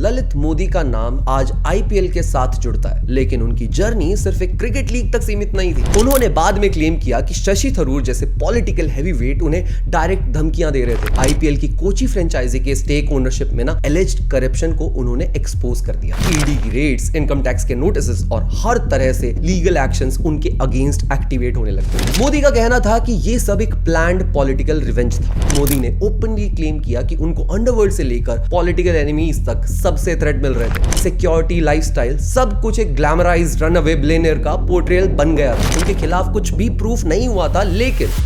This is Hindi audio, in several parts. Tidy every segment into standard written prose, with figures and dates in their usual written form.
ललित मोदी का नाम आज आईपीएल के साथ जुड़ता है, लेकिन उनकी जर्नी सिर्फ एक क्रिकेट लीग तक सीमित नहीं थी। उन्होंने बाद में क्लेम किया कि शशि थरूर जैसे पॉलिटिकल हैवीवेट उन्हें डायरेक्ट धमकियां दे रहे थे। आईपीएल की कोची फ्रेंचाइजी के स्टेक ओनरशिप में ना एलिज्ड करप्शन को उन्होंने एक्सपोज कर दिया। ईडी की रेड्स, इनकम टैक्स के नोटिस और हर तरह से लीगल एक्शंस उनके अगेंस्ट एक्टिवेट होने लगे। मोदी का कहना था कि ये सब एक प्लान्ड पॉलिटिकल रिवेंज था। मोदी ने ओपनली क्लेम किया कि उनको अंडरवर्ल्ड से लेकर पॉलिटिकल एनिमीज तक सबसे थ्रेट मिल रहे थे। सिक्योरिटी, लाइफस्टाइल, सब कुछ एक ग्लैमराइज्ड रनअवे बिलियनियर का पोर्ट्रेयल बन गया था। उनके खिलाफ कुछ भी प्रूफ नहीं हुआ था, लेकिन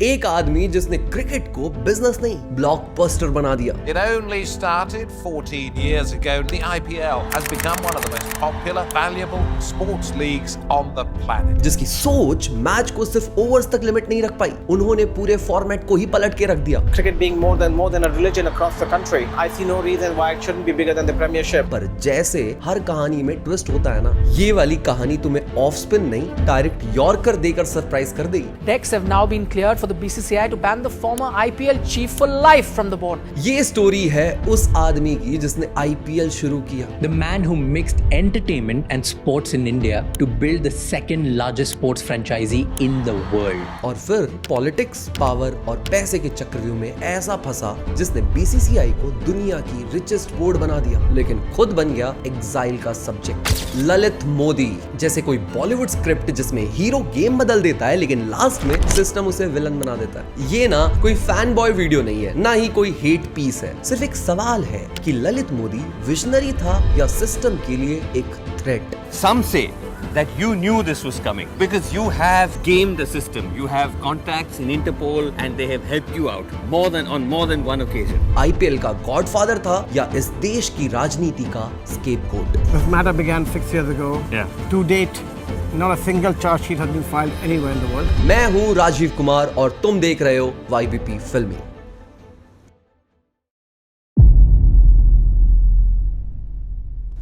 एक आदमी जिसने क्रिकेट को बिजनेस नहीं ब्लॉकबस्टर बना दिया। It only started 14 years ago. The IPL has become one of the most popular, valuable sports leagues on the planet. जिसकी सोच मैच को सिर्फ ओवर्स तक लिमिट नहीं रख पाई, उन्होंने पूरे फॉर्मेट को ही पलट के रख दिया। Cricket being more than a religion across the country, I see no reason why it shouldn't be bigger than the Premiership. पर जैसे हर कहानी में ट्विस्ट होता है ना, ये वाली कहानी तुम्हें ऑफ स्पिन नहीं डायरेक्ट यॉर्कर देकर सरप्राइज कर देगी। Decks have now been cleared for the BCCI to ban the former IPL chief for life from the board. ये स्टोरी है उस आदमी की जिसने आईपीएल शुरू किया। The man who mixed entertainment and sports in India to build the second largest sports franchisee in the world. और फिर पॉलिटिक्स, पावर और पैसे के चक्रव्यूह में ऐसा फंसा जिसने बीसीसीआई को दुनिया की रिचेस्ट बोर्ड बना दिया, लेकिन खुद बन गया एग्जाइल का सब्जेक्ट। ललित मोदी जैसे कोई बॉलीवुड स्क्रिप्ट जिसमें हीरो गेम बदल देता है लेकिन लास्ट में सिस्टम उसे विलन बना देता है। ये ना कोई फैन बॉय वीडियो नहीं है, ना ही कोई हेट पीस है। सिर्फ एक सवाल है कि ललित मोदी विजनरी था या सिस्टम के लिए एक threat. Some say that you knew this was coming because you have gamed the system. You have contacts in Interpol and they have helped you out on more than one occasion. IPL का गॉडफादर था या इस देश की राजनीति का scapegoat. This matter began 6 years ago. Yeah. To date, not a single charge sheet has been filed anywhere in the world. मैं हूं राजीव कुमार और तुम देख रहे हो YBP फिल्मी।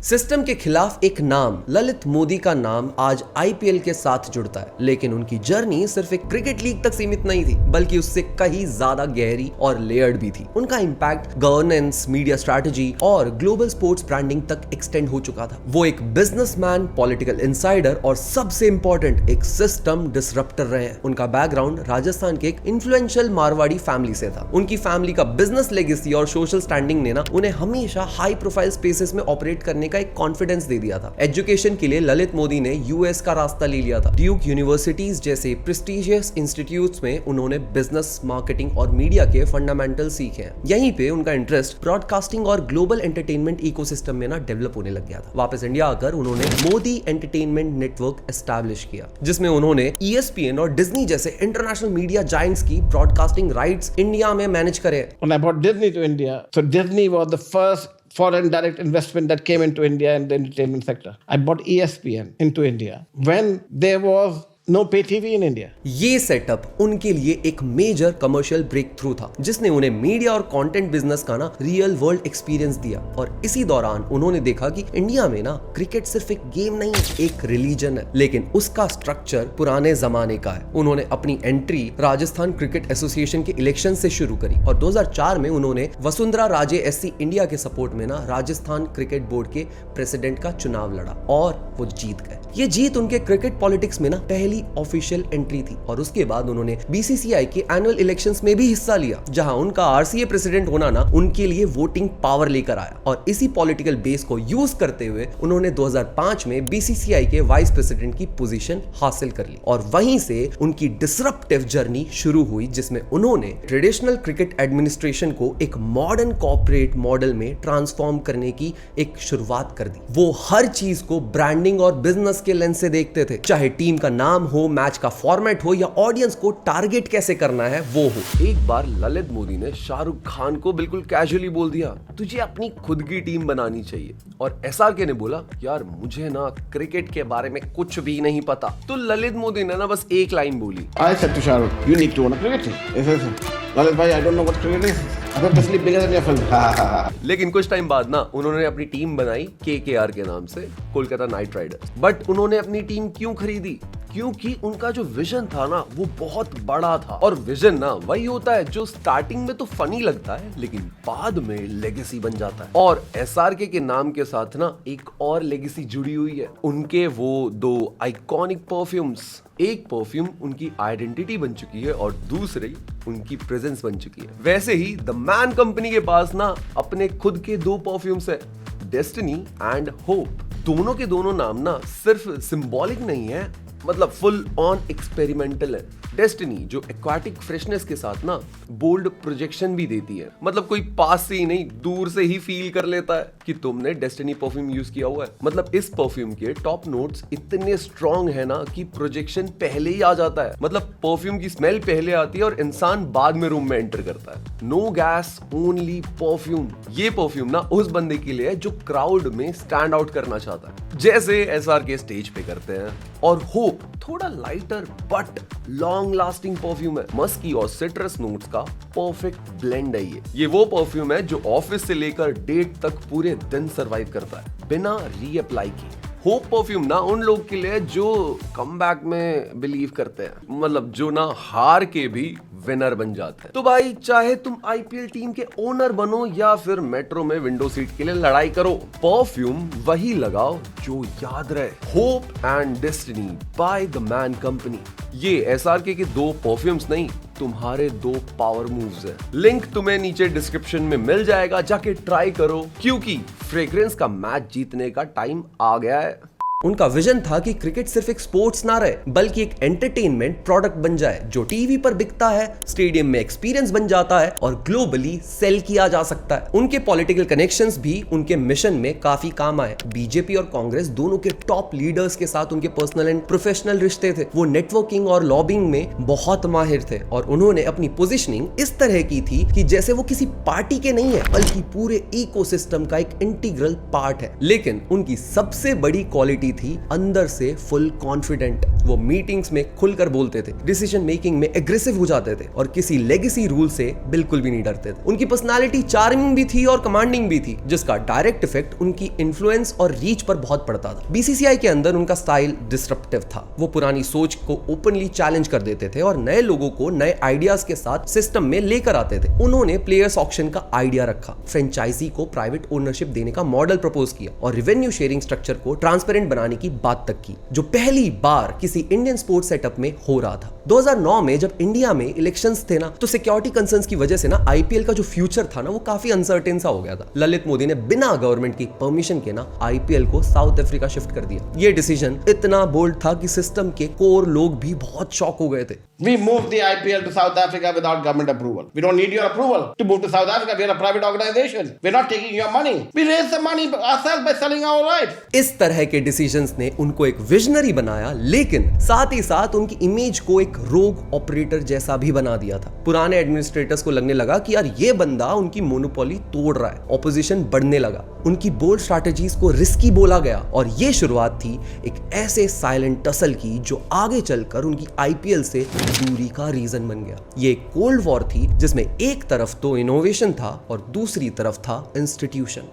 सिस्टम के खिलाफ एक नाम, ललित मोदी का नाम आज आईपीएल के साथ जुड़ता है, लेकिन उनकी जर्नी सिर्फ एक क्रिकेट लीग तक सीमित नहीं थी, बल्कि उससे कहीं ज्यादा गहरी और लेयर्ड भी थी। उनका इंपैक्ट गवर्नेंस, मीडिया स्ट्रैटेजी और ग्लोबल स्पोर्ट्स ब्रांडिंग तक एक्सटेंड हो चुका था। वो एक बिजनेसमैन, पॉलिटिकल इनसाइडर और सबसे इंपॉर्टेंट एक सिस्टम डिसरप्टर रहे हैं। उनका बैकग्राउंड राजस्थान के एक इन्फ्लुएंशियल मारवाड़ी फैमिली से था। उनकी फैमिली का बिजनेस लेगेसी और सोशल स्टैंडिंग ने ना उन्हें हमेशा हाई प्रोफाइल स्पेसेस में ऑपरेट करने का एक कॉन्फिडेंस दे दिया था। एजुकेशन के लिए ललित मोदी ने यूएस का रास्ता ले लिया था। ड्यूक यूनिवर्सिटीज जैसे प्रेस्टिजियस इंस्टीट्यूट्स में उन्होंने बिजनेस, मार्केटिंग और मीडिया के फंडामेंटल सीखे हैं। यहीं पे उनका इंटरेस्ट ब्रॉडकास्टिंग और ग्लोबल एंटरटेनमेंट इकोसिस्टम में ना डेवलप होने लग गया था। वापस इंडिया आकर उन्होंने मोदी एंटरटेनमेंट नेटवर्क एस्टैब्लिश किया, जिसमें उन्होंने ESPN और डिज्नी जैसे इंटरनेशनल मीडिया जायंट्स की ब्रॉडकास्टिंग राइट्स इंडिया में मैनेज करे। When I brought Disney to India, so Disney was the first foreign direct investment that came into India in the entertainment sector. I brought ESPN into India when there was no pay TV in India. ये सेटअप उनके लिए एक मेजर कमर्शियल ब्रेक थ्रू था, जिसने उन्हें मीडिया और कंटेंट बिजनेस का ना रियल वर्ल्ड एक्सपीरियंस दिया। और इसी दौरान उन्होंने देखा कि इंडिया में ना क्रिकेट सिर्फ एक गेम नहीं, एक रिलीजन है, लेकिन उसका स्ट्रक्चर पुराने जमाने का है। उन्होंने अपनी एंट्री राजस्थान क्रिकेट एसोसिएशन के इलेक्शन से शुरू करी और 2004 में उन्होंने वसुंधरा राजे SC इंडिया के सपोर्ट में ना राजस्थान क्रिकेट बोर्ड के प्रेसिडेंट का चुनाव लड़ा और वो जीत गए। ये जीत उनके क्रिकेट पॉलिटिक्स में ना पहली ऑफिशियल एंट्री थी। और उसके बाद उन्होंने बीसीसीआई के एनुअल इलेक्शंस में भी हिस्सा लिया, जहां उनका आरसीए प्रेसिडेंट होना ना उनके लिए वोटिंग पावर लेकर आया। और इसी पॉलिटिकल बेस को यूज करते हुए उन्होंने 2005 में बीसीसीआई के वाइस प्रेसिडेंट की पोजीशन हासिल कर ली और वहीं से उनकी डिसरप्टिव जर्नी शुरू हुई, जिसमें उन्होंने ट्रेडिशनल क्रिकेट एडमिनिस्ट्रेशन को एक मॉडर्न कॉर्पोरेट मॉडल में ट्रांसफॉर्म करने की एक शुरुआत कर दी। वो हर चीज को ब्रांडिंग और बिजनेस के लेंस से देखते थे, चाहे टीम का नाम हो, मैच का फॉर्मेट हो या ऑडियंस को टारगेट कैसे करना है वो हो। एक बार ललित मोदी ने शाहरुख खान को बिल्कुल कैजुअली बोल दिया, तुझे अपनी खुद की टीम बनानी चाहिए। और SRK ने बोला, यार मुझे ना क्रिकेट के बारे में कुछ भी नहीं पता। तो ललित मोदी ने ना बस एक लाइन बोली, I said to Shah Rukh, you need to own a cricket team. He says, Lalit bhai, I don't know what cricket is. I thought this is bigger than your film. Ha ha ha. लेकिन कुछ टाइम बाद ना उन्होंने अपनी टीम बनाई KKR के नाम से, कोलकाता नाइट राइडर्स। बट उन्होंने अपनी टीम क्यों खरीदी? क्योंकि उनका जो विजन था ना वो बहुत बड़ा था। और विजन ना वही होता है जो स्टार्टिंग में तो फनी लगता है लेकिन बाद में लेगेसी बन जाता है। और SRK के नाम के साथ ना एक और लेगेसी जुड़ी हुई है। उनके वो 2 आइकॉनिक परफ्यूम्स, एक परफ्यूम उनकी आइडेंटिटी बन चुकी है और दूसरी उनकी प्रेजेंस बन चुकी है। वैसे ही द मैन कंपनी के पास ना अपने खुद के 2 परफ्यूम्स है, डेस्टिनी एंड होप। दोनों के दोनों नाम ना सिर्फ सिंबॉलिक नहीं है, मतलब फुल ऑन एक्सपेरिमेंटल है। डेस्टिनी जो एक्वाटिक फ्रेशनेस के साथ ना बोल्ड प्रोजेक्शन भी देती है, मतलब कोई पास से ही नहीं दूर से ही फील कर लेता है कि तुमने डेस्टिनी परफ्यूम यूज किया हुआ है। मतलब इस परफ्यूम के टॉप नोट्स इतने स्ट्रॉन्ग है ना कि प्रोजेक्शन पहले ही आ जाता है। मतलब परफ्यूम की स्मेल पहले आती है और इंसान बाद में रूम में एंटर करता है। नो गैस ओनली परफ्यूम, ये परफ्यूम ना उस बंदे के लिए है जो क्राउड में स्टैंड आउट करना चाहता है, जैसे SRK स्टेज पे करते हैं। और होप थोड़ा lighter but long lasting perfume है। मस्की और सिट्रस नोट्स का परफेक्ट ब्लेंड है ये वो परफ्यूम है जो ऑफिस से लेकर डेट तक पूरे दिन सरवाइव करता है बिना रीअप्लाई किए। होप परफ्यूम ना उन लोग के लिए जो कमबैक में बिलीव करते हैं, मतलब जो ना हार के भी विनर बन जाते हैं। तो भाई चाहे तुम IPL टीम के ओनर बनो या फिर मेट्रो में विंडो सीट के लिए लड़ाई करो, परफ्यूम वही लगाओ जो याद रहे। Hope and destiny by the man company. ये SRK के 2 परफ्यूम्स नहीं, तुम्हारे 2 पावर मूव्स है। लिंक तुम्हें नीचे डिस्क्रिप्शन में मिल जाएगा, जाके ट्राई करो क्योंकि फ्रेग्रेंस का मैच जीतने का टाइम आ गया है। उनका विजन था कि क्रिकेट सिर्फ एक स्पोर्ट्स ना रहे बल्कि एक एंटरटेनमेंट प्रोडक्ट बन जाए जो टीवी पर बिकता है, स्टेडियम में एक्सपीरियंस बन जाता है और ग्लोबली सेल किया जा सकता है। उनके पॉलिटिकल कनेक्शंस भी उनके मिशन में काफी काम आए। बीजेपी और कांग्रेस दोनों के टॉप लीडर्स के साथ उनके पर्सनल एंड प्रोफेशनल रिश्ते थे। वो नेटवर्किंग और लॉबिंग में बहुत माहिर थे और उन्होंने अपनी पोजिशनिंग इस तरह की थी कि जैसे वो किसी पार्टी के नहीं है बल्कि पूरे इकोसिस्टम का एक इंटीग्रल पार्ट है। लेकिन उनकी सबसे बड़ी क्वालिटी थी अंदर से फुल कॉन्फिडेंट। वो मीटिंग्स में खुलकर बोलते थे, डिसीजन मेकिंग में एग्रेसिव हो जाते थे और किसी लेगेसी रूल से बिल्कुल भी नहीं डरते थे। उनकी पर्सनालिटी चार्मिंग भी थी और कमांडिंग भी थी, जिसका डायरेक्ट इफेक्ट उनकी इन्फ्लुएंस और रीच पर बहुत पड़ता था। BCCI के अंदर उनका स्टाइल डिसरप्टिव था। वो पुरानी सोच को ओपनली चैलेंज कर देते थे और नए लोगों को नए आइडियाज के साथ सिस्टम में लेकर आते थे। उन्होंने प्लेयर्स ऑक्शन का आइडिया रखा, फ्रेंचाइजी को प्राइवेट ओनरशिप देने का मॉडल प्रपोज किया और रेवेन्यू शेयरिंग स्ट्रक्चर को ट्रांसपेरेंट बनाने की बात तक की, जो पहली बार किसी इंडियन स्पोर्ट्स सेटअप में हो रहा था। 2009 में जब इंडिया में इलेक्शंस थे ना, तो सिक्योरिटी कंसर्न्स की वजह से ना IPL का जो फ्यूचर था ना वो काफी अनसर्टेन सा हो गया था। ललित मोदी ने बिना गवर्नमेंट की परमिशन के ना IPL को साउथ अफ्रीका शिफ्ट कर दिया। ये डिसीजन इतना बोल्ड था कि सिस्टम के कोर लोग भी बहुत शॉक हो गए थे। We moved the IPL to South Africa without government approval. We don't need your approval to move to South Africa. We are a private organization. We're not taking your money. We raise the money ourselves by selling our rights. इस तरह के डिसीजंस ने उनको एक विजनरी बनाया, लेकिन साथ ही साथ उनकी इमेज को एक रोग ऑपरेटर जैसा भी बना दिया था। पुराने एडमिनिस्ट्रेटर्स को लगने लगा कि यार ये बंदा उनकी मोनोपोली तोड़ रहा है। ऑपोजिशन बढ़ने लगा, उनकी बोल्ड स्ट्रैटेजीज को रिस्की बोला गया और ये शुरुआत थी एक ऐसे साइलेंट टसल की जो आगे चलकर उनकी IPL से दूरी का रीजन बन गया। ये एक कोल्ड वॉर थी जिसमें एक तरफ तो इनोवेशन था और दूसरी तरफ था इंस्टीट्यूशन।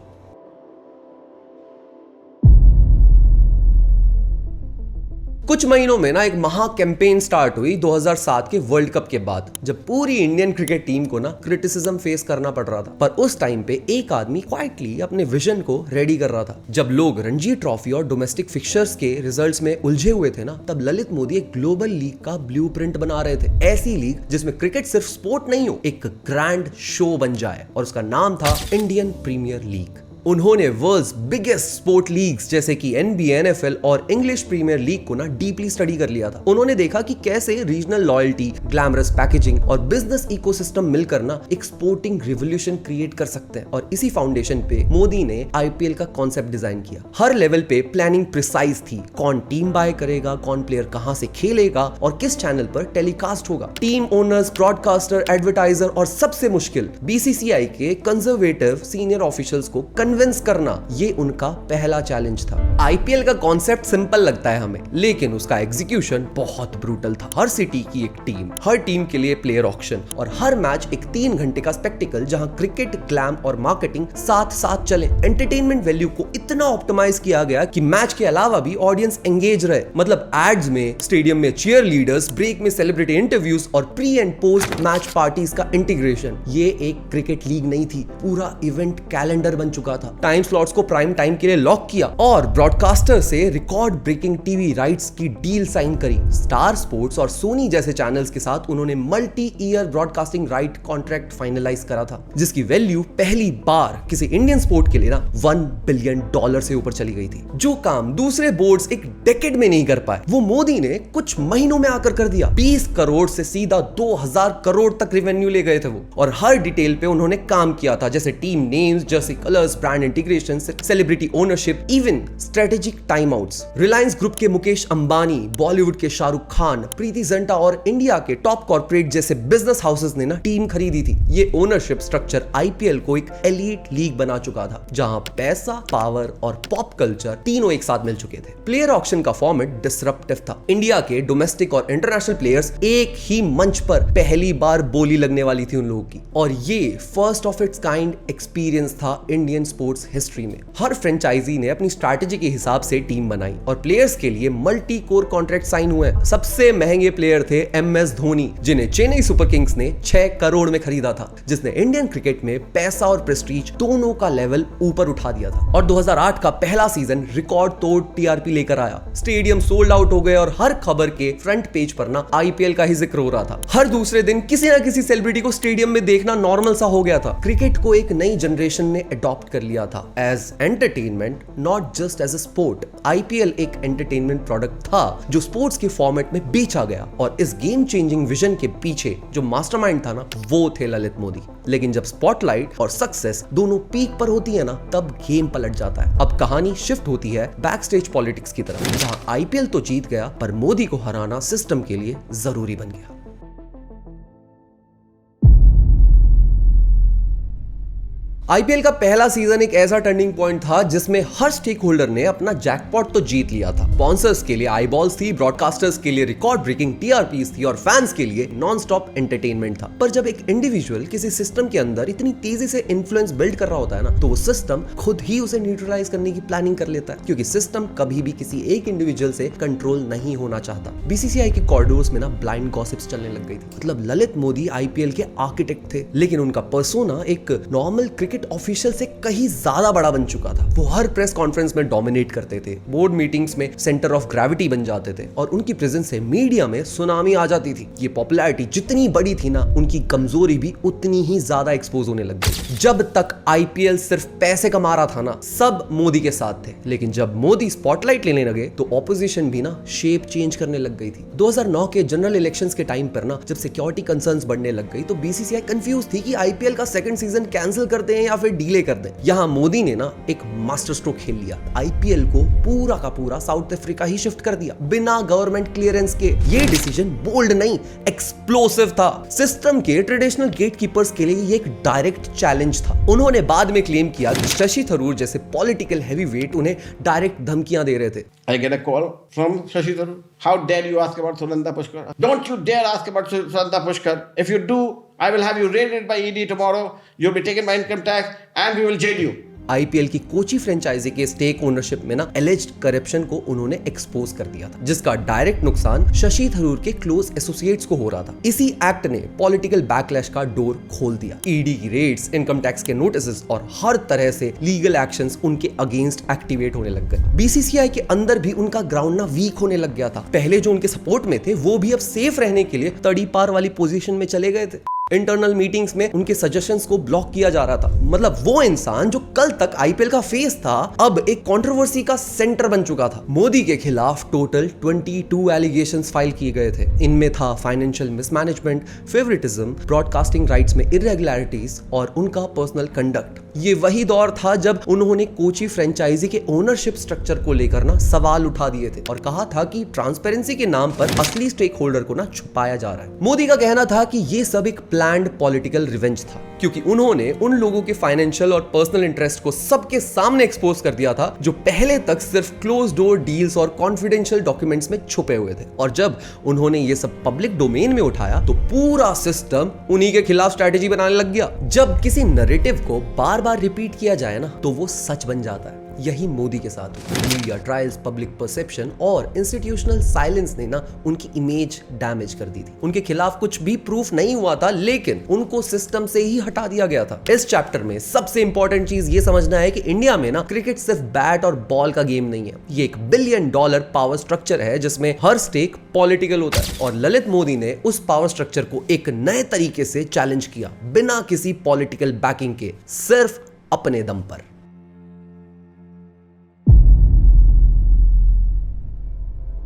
कुछ महीनों में ना एक महा कैंपेन स्टार्ट हुई 2007 के वर्ल्ड कप के बाद, जब पूरी इंडियन क्रिकेट टीम को ना क्रिटिसिज्म फेस करना पड़ रहा था। पर उस टाइम पे एक आदमी क्वाइटली अपने विजन को रेडी कर रहा था। जब लोग रणजी ट्रॉफी और डोमेस्टिक फिक्चर्स के रिजल्ट्स में उलझे हुए थे ना, तब ललित मोदी एक ग्लोबल लीग का ब्लूप्रिंट बना रहे थे। ऐसी लीग जिसमें क्रिकेट सिर्फ स्पोर्ट नहीं हो, एक ग्रैंड शो बन जाए, और उसका नाम था इंडियन प्रीमियर लीग। उन्होंने वर्ल्ड्स बिगेस्ट स्पोर्ट लीग्स जैसे कि NBA, NFL और इंग्लिश प्रीमियर लीग को ना डीपली स्टडी कर लिया था। उन्होंने देखा कि कैसे रीजनल लॉयल्टी, ग्लैमरस पैकेजिंग और बिजनेस इकोसिस्टम मिलकर ना एक स्पोर्टिंग रिवॉल्यूशन क्रिएट कर सकते हैं। और इसी फाउंडेशन पे मोदी ने IPL का कॉन्सेप्ट डिजाइन किया। हर लेवल पे प्लानिंग प्रिसाइज थी, कौन टीम बाय करेगा, कौन प्लेयर कहां से खेलेगा और किस चैनल पर टेलीकास्ट होगा। टीम ओनर्स, ब्रॉडकास्टर, एडवर्टाइजर और सबसे मुश्किल BCCI के कंजर्वेटिव सीनियर ऑफिशियल्स को कन्विंस करना, ये उनका पहला चैलेंज था। आईपीएल का कॉन्सेप्ट सिंपल लगता है हमें, लेकिन उसका एग्जीक्यूशन बहुत ब्रूटल था। हर सिटी की एक टीम, हर टीम के लिए प्लेयर ऑक्शन और हर मैच एक 3 घंटे का स्पेक्टिकल जहां क्रिकेट, ग्लैम और मार्केटिंग साथ साथ चले। एंटरटेनमेंट वैल्यू को इतना ऑप्टिमाइज किया गया कि मैच के अलावा भी ऑडियंस एंगेज रहे। मतलब एड्स में, स्टेडियम में चीयर लीडर्स, ब्रेक में सेलिब्रिटी इंटरव्यूज और pre and post match parties का इंटीग्रेशन। ये एक क्रिकेट लीग नहीं थी, पूरा इवेंट कैलेंडर बन चुका था। टाइम स्लॉट्स को प्राइम टाइम के लिए लॉक किया और ब्रॉडकास्टर से रिकॉर्ड ब्रेकिंग टीवी राइट्स की डील साइन करी। स्टार स्पोर्ट्स और सोनी जैसे चैनल्स के साथ उन्होंने multi year broadcasting right contract finalize करा था, जिसकी वैल्यू पहली बार किसी इंडियन स्पोर्ट के लिए ना $1 बिलियन से ऊपर चली गई थी। जो काम दूसरे बोर्ड्स एक डेकेड में नहीं कर पाए, वो मोदी ने कुछ महीनों में आकर कर दिया। 20 करोड़ से सीधा 2000 करोड़ तक रेवेन्यू ले गए थे वो, और हर डिटेल पे उन्होंने काम किया था, जैसे team names, Jersey colours, brand integration, celebrity ownership, even strategic time outs. Reliance group के मुकेश अंबानी, बॉलीवुड के शाहरुख खान, प्रीति जिंटा और इंडिया के टॉप कॉर्पोरेट जैसे बिजनेस हाउसेस ने ना टीम खरीदी थी। ये ओनरशिप स्ट्रक्चर आईपीएल को एक एलीट लीग बना चुका था, जहां पैसा, पावर और पॉप कल्चर तीनों एक साथ मिल चुके थे। प्लेयर ऑक्शन का फॉर्मेट डिसरप्टिव था। इंडिया के डोमेस्टिक और इंटरनेशनल प्लेयर्स एक ही मंच पर पहली बार बोली लगने वाली थी उन लोगों की, और ये first of its kind experience था इंडियन स्पोर्ट्स हिस्ट्री में। हर फ्रेंचाइजी ने अपनी स्ट्रैटेजी के हिसाब से टीम बनाई और प्लेयर्स के लिए मल्टी कोर कॉन्ट्रैक्ट साइन हुए। सबसे महंगे प्लेयर थे MS धोनी, जिन्हें चेन्नई सुपर किंग्स ने 6 करोड़ में खरीदा था, जिसने इंडियन क्रिकेट में पैसा और प्रेस्टीज दोनों का लेवल ऊपर उठा दिया था। और 2008 का पहला सीजन रिकॉर्ड तोड़ टीआरपी लेकर आया। स्टेडियम सोल्ड आउट हो गए और हर खबर के फ्रंट पेज पर ना आईपीएल का ही जिक्र हो रहा था। हर दूसरे दिन किसी ना किसी सेलिब्रिटी को स्टेडियम में देखना नॉर्मल सा हो गया था। क्रिकेट को एक नई जनरेशन ने अडॉप्ट कर लिया था as entertainment, not just as a sport. IPL एक एंटरटेनमेंट प्रोडक्ट था जो स्पोर्ट्स के फॉर्मेट में बेचा गया, और इस गेम चेंजिंग विजन के पीछे जो मास्टरमाइंड था ना, वो थे ललित मोदी। लेकिन जब स्पॉटलाइट और सक्सेस दोनों पीक पर होती है ना, तब गेम पलट जाता है। अब कहानी शिफ्ट होती है बैक स्टेज पॉलिटिक्स की तरफ, जहां आईपीएल तो जीत गया, पर मोदी को हराना सिस्टम के लिए जरूरी बन गया। आईपीएल का पहला सीजन एक ऐसा टर्निंग पॉइंट था जिसमें हर स्टेक होल्डर ने अपना जैकपॉट तो जीत लिया था। स्पॉन्सर्स के लिए आईबॉल्स थी, ब्रॉडकास्टर्स के लिए रिकॉर्ड ब्रेकिंग टीआरपीज थी और फैंस के लिए नॉन स्टॉप एंटरटेनमेंट था। पर जब एक इंडिविजुअल किसी सिस्टम के अंदर इतनी तेजी से इन्फ्लुएंस बिल्ड कर रहा होता है ना, तो वो सिस्टम खुद ही उसे न्यूट्रलाइज करने की प्लानिंग कर लेता है, क्योंकि सिस्टम कभी भी किसी एक इंडिविजुअल से कंट्रोल नहीं होना चाहता। बीसीसीआई के कॉरिडोर्स में ना ब्लाइंड गॉसिप्स चलने लग गई थी। मतलब ललित मोदी आईपीएल के आर्किटेक्ट थे, लेकिन उनका पर्सोना एक नॉर्मल क्रिकेट ऑफिशियल से कहीं ज्यादा बड़ा बन चुका था। वो हर प्रेस कॉन्फ्रेंस में डोमिनेट करते थे, बोर्ड मीटिंग्स में सेंटर ऑफ ग्रेविटी बन जाते थे, और उनकी प्रेजेंस से मीडिया में सुनामी आ जाती थी। ये पॉपुलैरिटी जितनी बड़ी थी ना, उनकी कमजोरी भी उतनी ही ज्यादा एक्सपोज होने लग गई। जब तक आईपीएल सिर्फ पैसे कमा रहा था ना, सब मोदी के साथ थे, लेकिन जब मोदी स्पॉटलाइट लेने लगे तो ऑपोजिशन भी ना शेप चेंज करने लग गई थी। 2009 के जनरल इलेक्शंस के टाइम पर ना, जब सिक्योरिटी कंसर्न्स बढ़ने लग गई, तो बीसीसीआई कंफ्यूज थी कि आईपीएल का सेकंड सीजन कैंसिल करते हैं या फिर डिले कर दें। यहां मोदी ने ना एक मास्टर स्ट्रोक खेल लिया, आईपीएल को पूरा का पूरा साउथ अफ्रीका ही शिफ्ट कर दिया बिना गवर्नमेंट क्लियरेंस के। ये डिसीजन बोल्ड नहीं, एक्सप्लोसिव था। सिस्टम के ट्रेडिशनल गेटकीपर्स के लिए ये एक डायरेक्ट चैलेंज था। उन्होंने बाद में क्लेम किया कि शशि थरूर जैसे पॉलिटिकल हैवीवेट उन्हें डायरेक्ट धमकियां दे रहे थे। I get a call from Shashi Tharoor. How dare you ask about Sunanda Pushkar? Don't you dare ask about Sunanda Pushkar. If you do, I will have you raided by ED tomorrow. You'll be taken by income tax and we will jail you. IPL की कोची फ्रेंचाइजी के स्टेक ओनरशिप में ना एलिज्ड करप्शन को उन्होंने एक्सपोज कर दिया था, जिसका डायरेक्ट नुकसान शशि थरूर के क्लोज एसोसिएट्स को हो रहा था। इसी एक्ट ने पॉलिटिकल बैकलैश का डोर खोल दिया। ईडी की रेड्स, इनकम टैक्स के नोटिसेस और हर तरह से लीगल एक्शंस उनके अगेंस्ट एक्टिवेट होने लग गए। बीसीसीआई के अंदर भी उनका ग्राउंड ना वीक होने लग गया था। पहले जो उनके सपोर्ट में थे, वो भी अब सेफ रहने के लिए तड़ी पार वाली पोजीशन में चले गए थे। इंटरनल मीटिंग्स में उनके सजेशंस को ब्लॉक किया जा रहा था। मतलब वो इंसान जो कल तक आईपीएल का फेस था, अब एक कंट्रोवर्सी का सेंटर बन चुका था। मोदी के खिलाफ टोटल 22 एलिगेशंस फाइल किए गए थे। इनमें था financial mismanagement, favouritism, broadcasting rights में इरेगुलरिटीज और उनका पर्सनल कंडक्ट। ये वही दौर था जब उन्होंने कोची फ्रेंचाइजी के ओनरशिप स्ट्रक्चर को लेकर ना सवाल उठा दिए थे और कहा था कि ट्रांसपेरेंसी के नाम पर असली स्टेक होल्डर को ना छुपाया जा रहा है। मोदी का कहना था कि ये सब एक प्लान्ड पॉलिटिकल रिवेंज था, क्योंकि उन्होंने उन लोगों के फाइनेंशियल और पर्सनल इंटरेस्ट को सबके सामने एक्सपोज कर दिया था जो पहले तक सिर्फ क्लोज डोर डील्स और कॉन्फिडेंशियल डॉक्यूमेंट्स में छुपे हुए थे। और जब उन्होंने ये सब पब्लिक डोमेन में उठाया तो पूरा सिस्टम उन्हीं के खिलाफ स्ट्रैटेजी बनाने लग गया। जब किसी नैरेटिव को बार बार रिपीट किया जाए ना तो वो सच बन जाता है। यही मोदी के साथ हुआ। मीडिया ट्रायल्स, पब्लिक परसेप्शन और इंस्टीट्यूशनल साइलेंस ने ना उनकी इमेज डैमेज कर दी थी। उनके खिलाफ कुछ भी प्रूफ नहीं हुआ था, लेकिन उनको सिस्टम से ही हटा दिया गया था। इस चैप्टर में सबसे इंपॉर्टेंट चीज ये समझना है कि इंडिया में ना क्रिकेट सिर्फ बैट और बॉल का गेम नहीं है। ये एक $1 बिलियन पावर स्ट्रक्चर है जिसमें हर स्टेक पॉलिटिकल होता है। और ललित मोदी ने उस पावर स्ट्रक्चर को एक नए तरीके से चैलेंज किया, बिना किसी पॉलिटिकल बैकिंग के, सिर्फ अपने दम पर।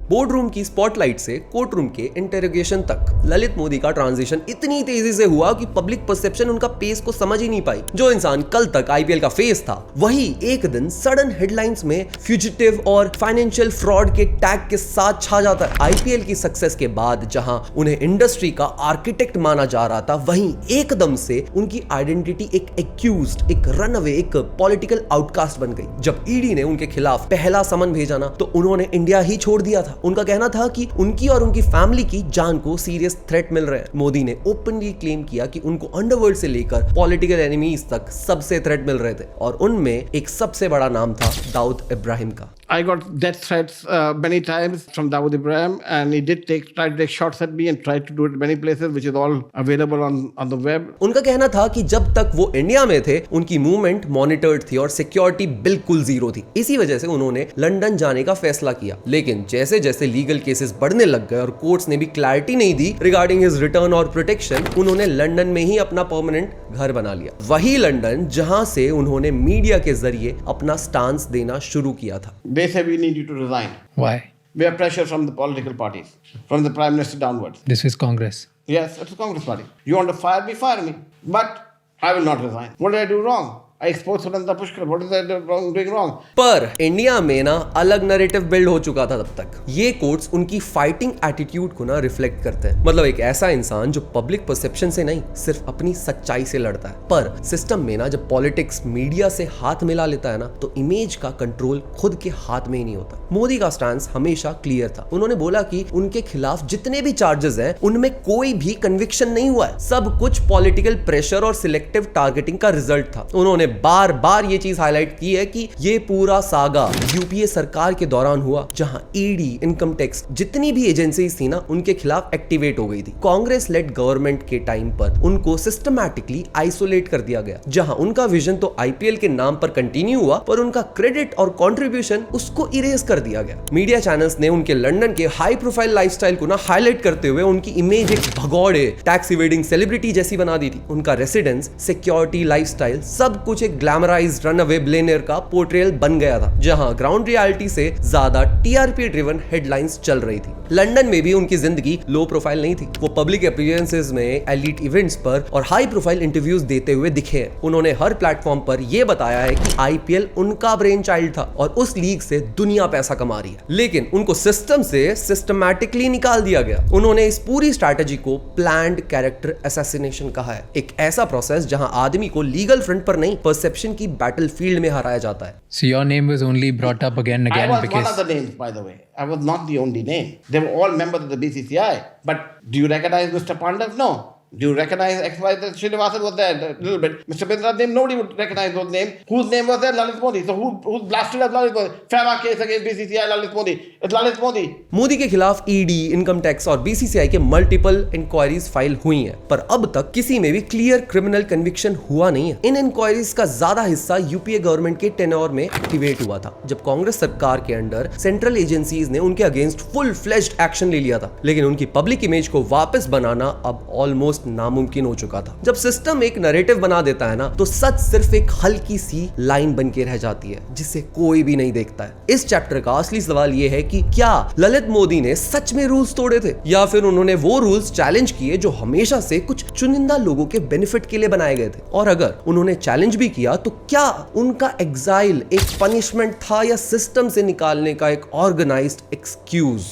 बोर्ड रूम की स्पॉटलाइट से कोर्ट रूम के इंटेरोगेशन तक ललित मोदी का ट्रांजिशन इतनी तेजी से हुआ कि पब्लिक परसेप्शन उनका पेस को समझ ही नहीं पाई। जो इंसान कल तक आईपीएल का फेस था, वही एक दिन सडन हेडलाइंस में फ्यूजिटिव और फाइनेंशियल फ्रॉड के टैग के साथ छा जाता है। आईपीएल की सक्सेस के बाद जहां उन्हें इंडस्ट्री का आर्किटेक्ट माना जा रहा था, वहीं एकदम से उनकी आइडेंटिटी एक एक्यूज्ड, एक रनअवे, एक पॉलिटिकल आउटकास्ट बन गई। जब ईडी ने उनके खिलाफ पहला समन भेजा ना, तो उन्होंने इंडिया ही छोड़ दिया था। उनका कहना था कि उनकी और उनकी फैमिली की जान को सीरियस थ्रेट मिल रहे हैं। मोदी ने ओपनली क्लेम किया कि उनको अंडरवर्ल्ड से लेकर पॉलिटिकल एनिमीज तक सबसे थ्रेट मिल रहे थे और उनमें एक सबसे बड़ा नाम था दाऊद इब्राहिम का। I got death threats many times from Dawood Ibrahim, and he did try to take shots at me and tried to do it many places, which is all available on the web. उनका कहना था कि जब तक वो इंडिया में थे, उनकी मूवमेंट मॉनिटर्ड थी और सिक्योरिटी बिल्कुल जीरो थी। इसी वजह से उन्होंने लंदन जाने का फैसला किया। लेकिन जैसे जैसे लीगल केसेस बढ़ने लग गए और कोर्ट्स ने भी क्लैरिटी नहीं दी रिगार्डिंग हिज रिटर्न और प्रोटेक्शन, उन्होंने लंदन में ही अपना परमानेंट घर बना लिया। वही लंदन जहां से उन्होंने मीडिया के जरिए अपना स्टांस देना शुरू किया था। They say we need you to resign. Why? We have pressure from the political parties, from the Prime Minister downwards. This is Congress. Yes, it's the Congress party. You want to fire me, fire me. But I will not resign. What did I do wrong? I exposed Sulanda Pushkar. What is I doing wrong? पर इंडिया में ना अलग नैरेटिव बिल्ड हो चुका था तब तक। ये कोट्स उनकी फाइटिंग एटीट्यूड को ना रिफ्लेक्ट करते हैं। मतलब एक ऐसा इंसान जो पब्लिक परसेप्शन से नहीं, सिर्फ अपनी सच्चाई से लड़ता है। पर सिस्टम में ना जब पॉलिटिक्स मीडिया से हाथ मिला लेता है ना, तो इमेज का कंट्रोल खुद के हाथ में ही नहीं होता। मोदी का स्टैंस हमेशा क्लियर था। उन्होंने बोला कि उनके खिलाफ जितने भी चार्जेस हैं, उनमें कोई भी कन्विक्शन नहीं हुआ है। सब कुछ पॉलिटिकल प्रेशर और सिलेक्टिव टारगेटिंग का रिजल्ट था। उन्होंने बार बार ये चीज हाईलाइट की है कि ये पूरा सागा यूपीए सरकार के दौरान हुआ, जहां ईडी, इनकम टैक्स, जितनी भी एजेंसीज थी ना, उनके खिलाफ एक्टिवेट हो गई थी। कांग्रेस लेड गवर्नमेंट के टाइम पर उनको सिस्टमैटिकली आइसोलेट कर दिया गया, जहां उनका विजन तो आईपीएल के नाम पर कंटिन्यू हुआ, पर उनका क्रेडिट और कंट्रीब्यूशन उसको इरेज कर दिया गया। मीडिया चैनल्स ने उनके लंदन के हाई प्रोफाइल लाइफस्टाइल को ना हाईलाइट करते हुए उनकी इमेज एक भगौड़े, टैक्स इवेडिंग सेलिब्रिटी जैसी बना दी थी। उनका रेसिडेंस, सिक्योरिटी, लाइफस्टाइल सब कुछ एक ग्लैमराइज्ड रनअवे बिलियनियर का पोर्ट्रेयल बन गया था, जहां ग्राउंड रियलिटी से ज्यादा टीआरपी ड्रिवन हेडलाइंस चल रही थी। लंदन में भी उनकी जिंदगी लो प्रोफाइल नहीं थी। वो पब्लिक अपीयरेंसेस में, एलीट इवेंट्स पर और हाई प्रोफाइल इंटरव्यूज देते हुए दिखे हैं। उन्होंने हर प्लेटफॉर्म पर यह बताया है कि आईपीएल उनका ब्रेन चाइल्ड था और उस लीग से दुनिया पैसा कमा रही है, लेकिन उनको सिस्टम से सिस्टमैटिकली निकाल दिया गया। उन्होंने इस पूरी स्ट्रैटेजी को प्लान्ड कैरेक्टर असैसिनेशन कहा है, एक ऐसा प्रोसेस जहां आदमी को लीगल फ्रंट पर नहीं, परसेप्शन की बैटलफील्ड में हराया जाता है। So your name was only brought up again and I again was because one of the names, by the way. I was not the only name. They were all members of the BCCI. But do you recognize Mr. Pandav? No. Do you recognize XYZ? Srinivasan was there a little bit. Mr. Bindra's name, nobody would recognize those names. Whose name was there? Lalit Modi. So who blasted as Lalit Modi? FEMA case against BCCI, Lalit Modi. It's Lalit Modi. Modi के खिलाफ ईडी, इनकम टैक्स और बीसीसीआई के मल्टीपल इंक्वायरीज फाइल हुई हैं, पर अब तक किसी में भी क्लियर क्रिमिनल कन्विक्शन हुआ नहीं है। इन इंक्वायरीज का ज्यादा हिस्सा यूपीए गवर्नमेंट के टेन्योर में एक्टिवेट हुआ था, जब कांग्रेस सरकार के अंडर सेंट्रल एजेंसीज ने उनके अगेंस्ट फुल फ्लेज्ड एक्शन ले लिया था। लेकिन उनकी पब्लिक इमेज को वापस बनाना अब ऑलमोस्ट ऑलमोस्ट नामुमकिन हो चुका था। जब सिस्टम एक नैरेटिव बना देता है ना, तो सच सिर्फ एक हल्की सी लाइन बन के रह जाती है जिसे कोई भी नहीं देखता है। इस चैप्टर का असली सवाल यह है कि क्या ललित मोदी ने सच में रूल्स तोड़े थे, या फिर उन्होंने वो रूल्स चैलेंज किए जो हमेशा से कुछ चुनिंदा लोगों के बेनिफिट के लिए बनाए गए थे। और अगर उन्होंने चैलेंज भी किया तो क्या उनका एग्जाइल एक पनिशमेंट था या सिस्टम से निकालने का एक ऑर्गेनाइज्ड एक्सक्यूज।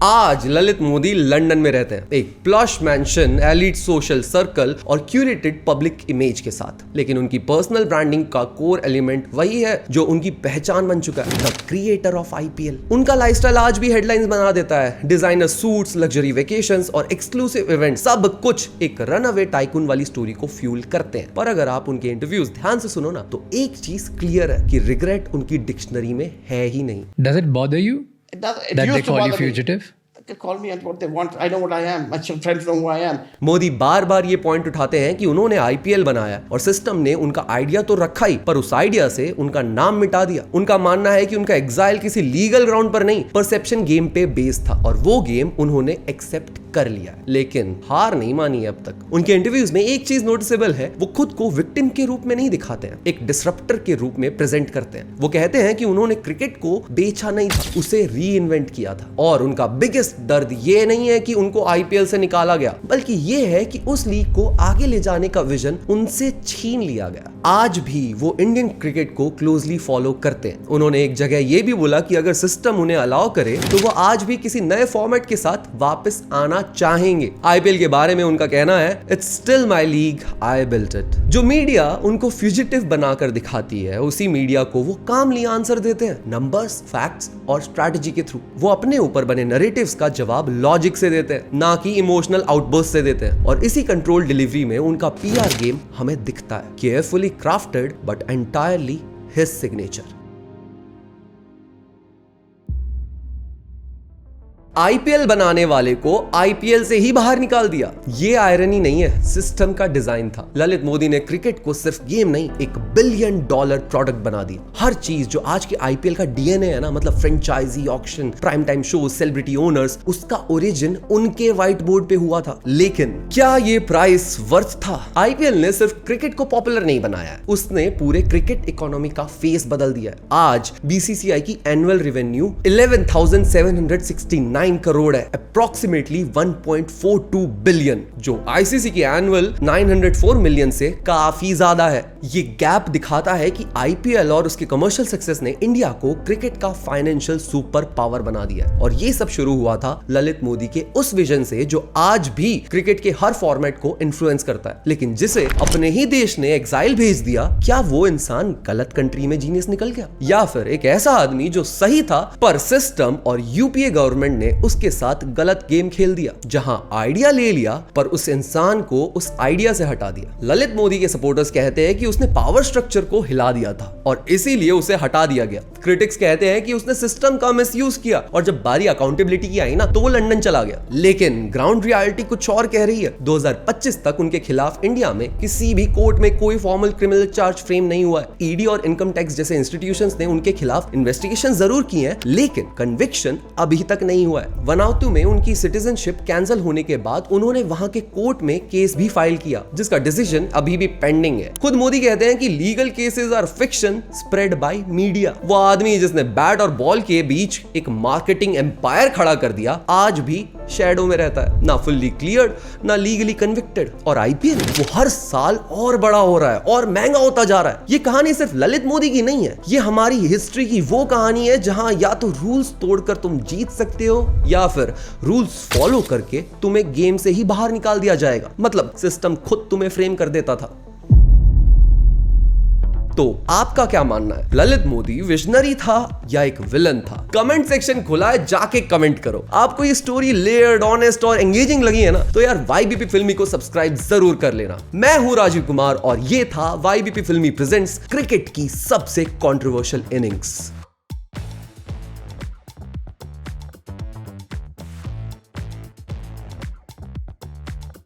आज ललित मोदी लंदन में रहते हैं, एक plush mention, elite social circle और क्यूरेटेड पब्लिक इमेज के साथ। लेकिन उनकी पर्सनल ब्रांडिंग का कोर एलिमेंट वही है जो उनकी पहचान बन चुका है, द क्रिएटर ऑफ आईपीएल। उनका लाइफस्टाइल आज भी हेडलाइंस बना देता है। डिजाइनर सूट्स, लग्जरी वेकेशंस और एक्सक्लूसिव इवेंट, सब कुछ एक रनअवे टाइकून वाली स्टोरी को फ्यूल करते हैं। पर अगर आप उनके इंटरव्यूज ध्यान से सुनो ना, तो एक चीज क्लियर है कि रिग्रेट उनकी डिक्शनरी में है ही नहीं। Does it bother you It that they used to call you bother me. fugitive? They call me and what they want. I know what I am. My friends know who I am. Modi बार बार ये पॉइंट उठाते हैं कि उन्होंने आईपीएल बनाया और सिस्टम ने उनका आइडिया तो रखा ही, पर उस आइडिया से उनका नाम मिटा दिया। उनका मानना है कि उनका एग्जाइल किसी लीगल ग्राउंड पर नहीं, परसेप्शन गेम पे बेस्ड था और वो गेम उन्होंने एक्सेप्ट कर लिया। लेकिन हार नहीं मानी अब तक। उनके इंटरव्यूज में एक चीज नोटिसेबल है, वो खुद को विक्टिम के रूप में नहीं दिखाते हैं, एक डिसरप्टर के रूप में प्रेजेंट करते हैं। वो कहते हैं कि उन्होंने क्रिकेट को बेचा नहीं था, उसे री इन्वेंट किया था। और उनका बिगेस्ट दर्द ये नहीं है कि उनको आईपीएल से निकाला गया, बल्कि ये है कि उस लीग को आगे ले जाने का विजन उनसे छीन लिया गया। आज भी वो इंडियन क्रिकेट को क्लोजली फॉलो करते हैं। उन्होंने एक जगह ये भी बोला कि अगर सिस्टम उन्हें अलाउ करे तो वो आज भी किसी नए फॉर्मेट के साथ वापस आना चाहेंगे। आईपीएल के बारे में उनका कहना है, it's still my league, I built it. जो मीडिया उनको फ्यूजिटिव बनाकर दिखाती है, उसी मीडिया को वो कामली आंसर देते हैं, नंबर्स, फैक्ट्स और स्ट्रैटेजी के थ्रू। वो अपने ऊपर बने नैरेटिव्स का जवाब लॉजिक से देते हैं, ना कि इमोशनल आउटबर्स्ट से देते हैं। और इसी कंट्रोल डिलीवरी में उनका पीआर गेम हमें दिखता है, carefully crafted but entirely his signature. IPL बनाने वाले को आईपीएल से ही बाहर निकाल दिया। ये आयरनी नहीं है, सिस्टम का डिजाइन था। ललित मोदी ने क्रिकेट को सिर्फ गेम नहीं, एक $1 बिलियन प्रोडक्ट बना दी। हर चीज जो आज के आईपीएल का डीएनए है ना, मतलब franchise, auction, prime time show, celebrity owners, उसका ओरिजिन उनके व्हाइट बोर्ड पे हुआ था। लेकिन क्या ये प्राइस वर्थ था? आईपीएल ने सिर्फ क्रिकेट को पॉपुलर नहीं बनाया है, उसने पूरे क्रिकेट इकोनॉमी का फेस बदल दिया है। आज बीसीसीआई की एनुअल रेवेन्यू 11,769 करोड़ है, अप्रॉक्सीमेटली 1.42 बिलियन, जो आईसीसी की एनुअल 904 मिलियन से काफी ज्यादा है। ये गैप दिखाता है कि आईपीएल और उसके कमर्शियल सक्सेस ने इंडिया को क्रिकेट का फाइनेंशियल सुपर पावर बना दिया। और ये सब शुरू हुआ था ललित मोदी के उस विजन से जो आज भी क्रिकेट के हर फॉर्मेट को इन्फ्लुएंस करता है, लेकिन जिसे अपने ही देश ने एग्जाइल भेज दिया। क्या वो इंसान गलत कंट्री में जीनियस निकल गया, या फिर एक ऐसा आदमी जो सही था पर सिस्टम और यूपीए गवर्नमेंट ने उसके साथ गलत गेम खेल दिया, जहां आइडिया ले लिया पर उस इंसान को उस आइडिया से हटा दिया। ललित मोदी के सपोर्टर्स कहते हैं कि उसने पावर स्ट्रक्चर को हिला दिया था और इसीलिए उसे हटा दिया गया। क्रिटिक्स कहते हैं कि उसने सिस्टम का मिसयूज किया और जब बारी अकाउंटेबिलिटी की आई ना, तो वो लंदन चला गया। लेकिन ग्राउंड रियलिटी कुछ और कह रही है। 2025 तक उनके खिलाफ इंडिया में किसी भी कोर्ट में कोई फॉर्मल क्रिमिनल चार्ज फ्रेम नहीं हुआ है। ईडी और इनकम टैक्स जैसे इंस्टीट्यूशंस ने उनके खिलाफ इन्वेस्टिगेशन जरूर की है, लेकिन कन्विक्शन अभी तक नहीं हुआ है। वनातु में उनकी सिटीजनशिप कैंसिल होने के बाद उन्होंने वहां के कोर्ट में केस भी फाइल किया, जिसका डिसीजन अभी भी पेंडिंग है। खुद मोदी कहते हैं कि legal cases are fiction spread by media. वो आदमी जिसने बैट और बॉल के बीच एक मार्केटिंग एम्पायर खड़ा कर दिया, आज भी शैडो में रहता है, ना फुल्ली क्लियर्ड, ना लीगली कन्विक्टेड। और आईपीएल वो हर साल और बड़ा हो रहा है और महंगा होता जा रहा है। ये कहानी सिर्फ ललित मोदी की नहीं है, ये हमारी हिस्ट्री की वो कहानी है जहां या तो रूल्स तोड़कर तुम जीत सकते हो, या फिर रूल्स फॉलो करके तुम्हें गेम से ही बाहर निकाल दिया जाएगा। मतलब सिस्टम खुद तुम्हें फ्रेम कर देता था। तो आपका क्या मानना है, ललित मोदी विजनरी था या एक विलन था? कमेंट सेक्शन खुला है, जाके कमेंट करो। आपको ये स्टोरी लेयर्ड, ऑनेस्ट और एंगेजिंग लगी है ना, तो यार वाईबीपी फिल्मी को सब्सक्राइब जरूर कर लेना। मैं हूं राजीव कुमार और ये था वाईबीपी फिल्मी प्रेजेंट्स क्रिकेट की सबसे कंट्रोवर्शियल इनिंग्स।